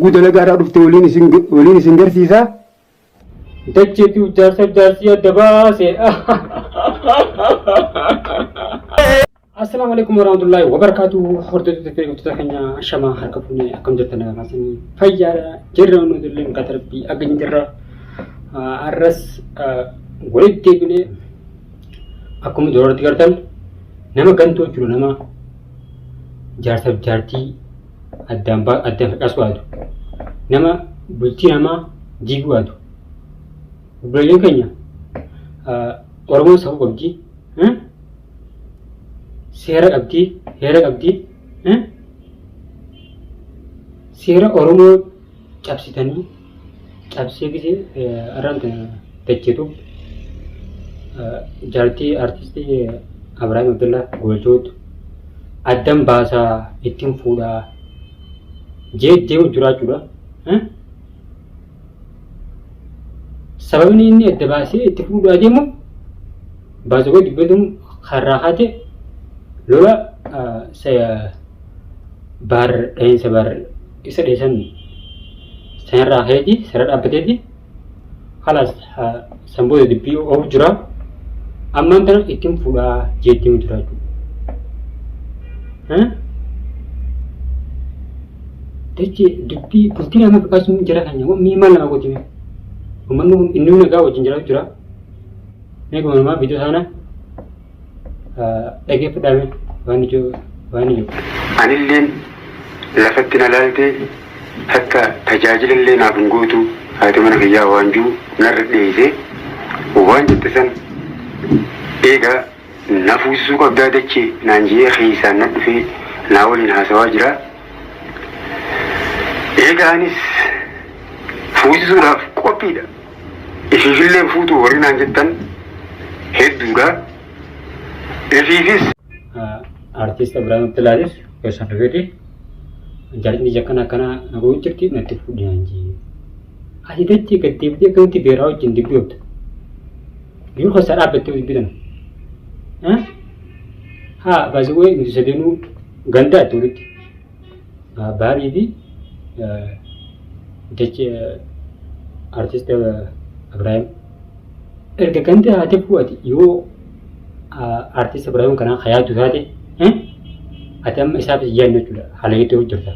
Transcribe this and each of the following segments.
قد لقى رفت ولين سنجر سيسا دجتي وجارسة جارسية دباسة. السلام عليكم ورحمة الله وبركاته. حردت تفريق تتحنيا شما حركفوني أكم جرتنا غاسني فيارا جرى ونودلين كتربي أجن جرى الرس ولد تبني أكم دورة تقرتل نما كنتو جلو نما جارسة جارتي أدم أسوادو نما بلتي نما جيبوادو بلين كنيا أورمو سو قبجي سيرة أبدي هيرة أبدي سيرة أورمو جابسي تاني جابسي كذي أرانت تجتو جارتي أرتيستي أبراهيم عبد الله غولجود أدم باسا إتيم فودا جيد جيو جرا جرا سببني إني أدباسي إتفودا أديمو بازوي دبدم خراحاتي لولا saya bar sebar isa desan saya rahedi serat abadedi خلاص سمبود دبي أو جرا أما أنت إتيم فودا جيد جيو جرا تجي دبي بلتي أنا بقاسم جرا كنيا وميما لما قلتي ومنو إنه نجاو جنجرا جرا نيجو ما فيديو هنا لقي فدامي وانجو أنا اللين لفتنا لالتي حتى تجاجل اللي نابنقوتو هذا من غيا وانجو نرد ليزي وانجو تسن إيجا نفوسو قبدادتشي نانجي خيسان ندفي ناولين هاسواجرا إيجا أنيس فوسو راف قوبيدا إفيفي اللي فوتو ورنا جدا هدوغا إفيفيس artis Abraham Telaris kesan revedi jadi ni jakana kana nagu certi nanti fudi anji aji deci ketip dia kau ti berau jindi biot biu khasar apa tu bidan ha bazwe ni sedenu ganda tu rit bari di deci artis Abraham erga ganda ate puati yo artis Abraham kana khayal tu tadi أتم إسحاق يجنو جل حليته جرتا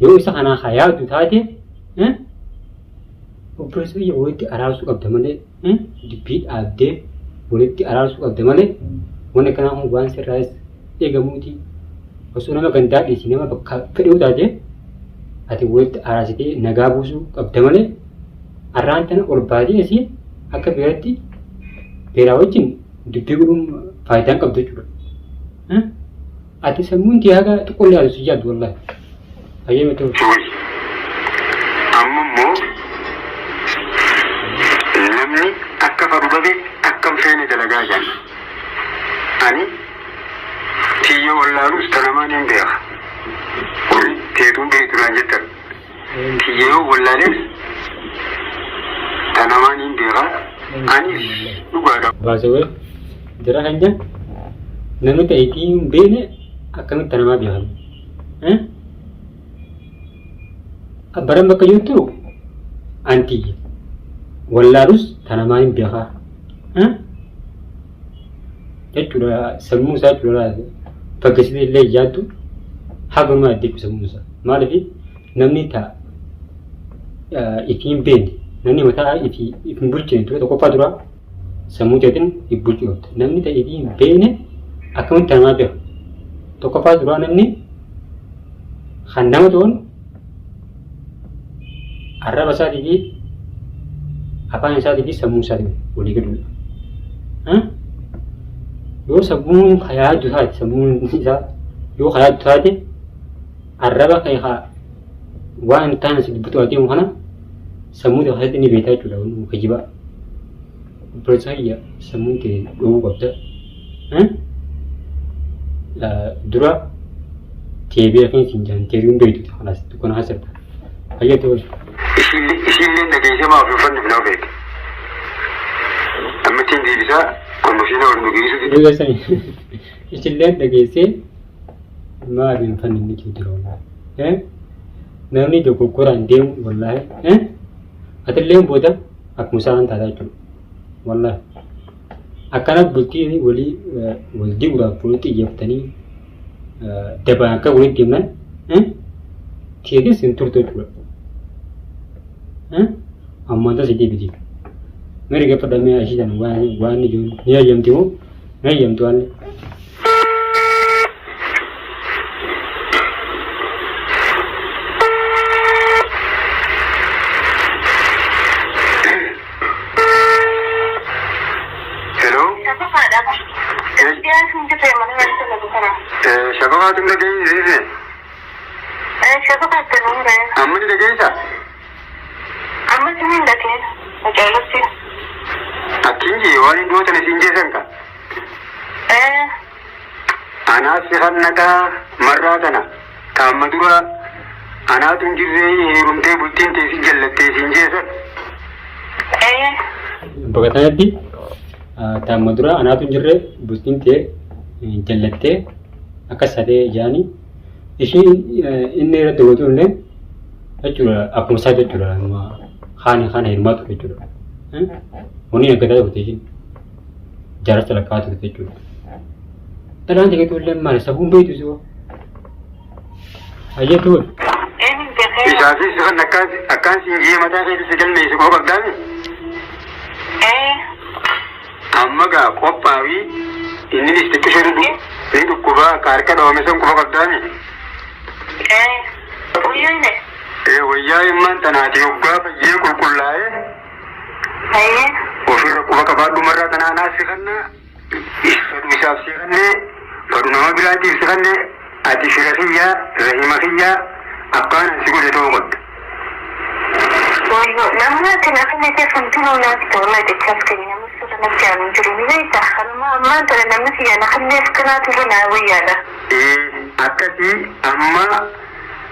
يو إسحاق أنا خيال تثادي وبرسوا يويت أراسو قبضمني دبيت أبدي ولدي أراسو قبضمني وانا كنا هم وان سرايس إيجاموتي وسونا ما كندا دي سينما بكريو تاجي أتي ويت أراسيتي نجابوسو قبضمني أرانتنا أوربادي أسي أكبرتي بيراوجين دبيكم فايدان قبضو جل أتي سمون تياga تقول لي على سجاد والله أيام تو أممو لمني أكفر بدي أكم فيني دلقاجا أني تيجي ولا روس تنامانين بيها قولي تيتون بيت راجتر تيجي ولا ريس تنامانين بيها أني نقول باسوي درا هنجا نمو تأتيهم بينه أكمل تنما بيهم أبرم بكيوتو أنتي ولا روس تنما بيها يجورا سموسا جورا فكسي اللي جاتو حق ما أديك سموسا ما لفي نمني تا إفين بين نمني متى إفين بولتين تو تكوفا درا سموسا تين إبولتيوت نمني تا إفين بينه أكمل تنما بيهم تكفى درانا مني خندمة تون الربا سادي دي أبان سادي دي سمون سادي ولي كدول يو سمون خيال جثات سمون نسا يو خيال جثات الربا خيخا وان تانا سيد بتواتي مخنا سمون دي خيال تني بيتا جولا ونخجبا برسايا سمون تي دو قبتا درا تيبي أكين سنجان تيرين بيتو خلاص تكون حسب هيا تقول إشيلي نجيسي ما في فن في نوفيك أما تندي بسا كونوشينا ورنوغيسو دي إيه سني إشيلي نجيسي ما في فن نجي درونا namni dogoggoraan deemu wallaahi atillee booda akkuma isaan taataa jiru wallaahi akkana bultii walii waldii guraaf walitti iyyaftanii dabaan akka walitti deemnan teetis hin turte jechuudha. Ammaan taas itti biti. Meri gaafa damee ashiitan waan ijoon ni hayyamti moo ni hayyamtu haalli. Shabaatu na gani zai shabaatu na mura amma da gaisa amma tumin da ke a jalasi a kinje wani dota na sinje sanka ana sihan naka marra kana ta madura ana tun jirre rumte bultin te sin jallatte sinje san Bagatanatti ta madura ana tun jirre bultin te jallatte akka sadee jaani ishiin inni irratti gochuun illee jechuudha akkuma isaa jechuudha haana hirmaatu jechuudha. Wanni naggadaa turte ishiin jaarsa lakkaa turte jechuudha. Dhalaan tegeetu illee maali sabuun beektu siwa ayyatu wal. Isaafis kan akkaan sinjii mataa keessatti galmeessu koo qabdaami. Amma gaa qophaawii inni istitti shirdu ni dhukkuba harka dhawame san quba qabdaami. Wayyaa himmaan tanaati hoggaa fayyee qulqullaa'ee ofirra quba qabaadhu marraa tanaanaa siqannaa fadhu isaaf siqannee fadhu nama biraatiif siqannee ati fira kiyyaa rahima kiyyaa akkaan ansi godhe ta'uu qabda. Namni ati lafa nagee funtuunuu naaf ta'uu na jechaaf kenni namni suura natti aanuu jiru ni beekta. Ammaan tana namni siyyaana halleef kanaatu irra naa wayyaadha. Akkasii amma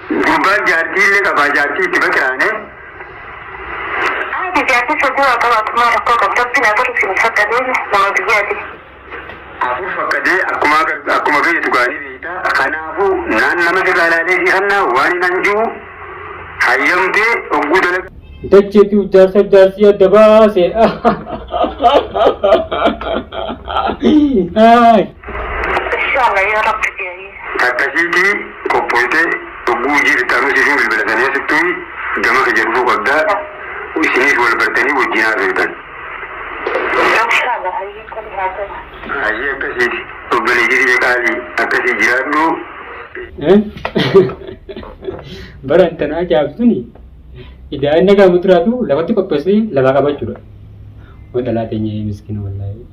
gubbaan jaartii illee qabaa jaartii itti bakiraane. Jaartii sodaa qabaatu maal akkoo qabdatti na barsiisu fakkatee nama biyyaati. Afur fakkatee akkuma beektu gaanii beekta. Kanaafuu nama sirraa ilaalee siifannaa waan hin anjiru hayyamtee hogguu dalaga. Dacheetu jaarsi adda baase. Inshallah yaa rabbi. Akkasiitii qophootee hogguu jirtanuu siifin bilbilatanii asittuu gama ka jedhuu qabdaa isinis wal bartanii wajjin haasoftan. Inshallah hayyee kan haasoftan. Hayyee akkasiiti obbolee jireenya qaalii akkasii jiraadhu. Bara tanaa jaabsuni idaa'in nagaa muturaatu lafatti qopheessee lafaa qabachuudha. Wadalaa teenya miskiina wallaahi.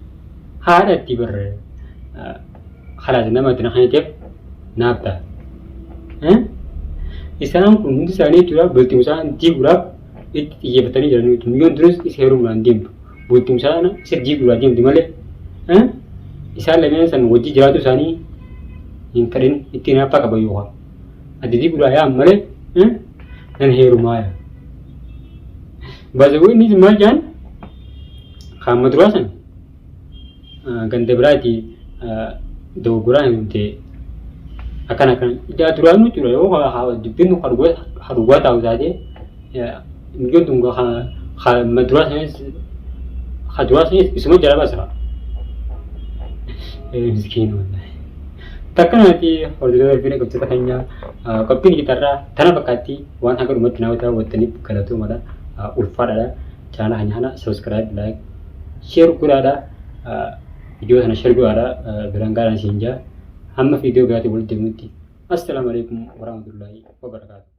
Haadha itti barre halaati namatti na haniteef naaf ta'a. Isaan kun hundi isaanii jechuudha bultiimsaa diiguudhaaf itti xiyyeeffatanii jiranii miyyoon duris isa heeruudhaan deemtu. Bultiimsaa isa diiguudhaan deemti malee isaan lameen san wajjii jiraatu isaanii hin fedhin ittiin haffaa qaban yookaan. Ati diiguudhaan yaa'an malee nan heerumaa yaa. Baazawwan innis maal jedhan hamma duraa san ganda biraati dogoggoraa himte akkana ijaa duraan nuti yoo dubbin haruwaa taa'u taatee miyyoon tun hamma duraa sanis isuma jala basira. Miskiina wallahi. Takkanatti hordoftoota fi dhaggeeffattoota keenya qophiin gitarraa tana fakkaatti waan akka dhumatti nama daawwattaniif galatooma ulfaadha. Chaanala keenya subscribe, like, share godhaa. Video sana share godhaa biraan gaadhaan siin jaa. Hamma video biraatti walitti deemutti. Assalaamu alaikum warahmatullahi wabarakatuh.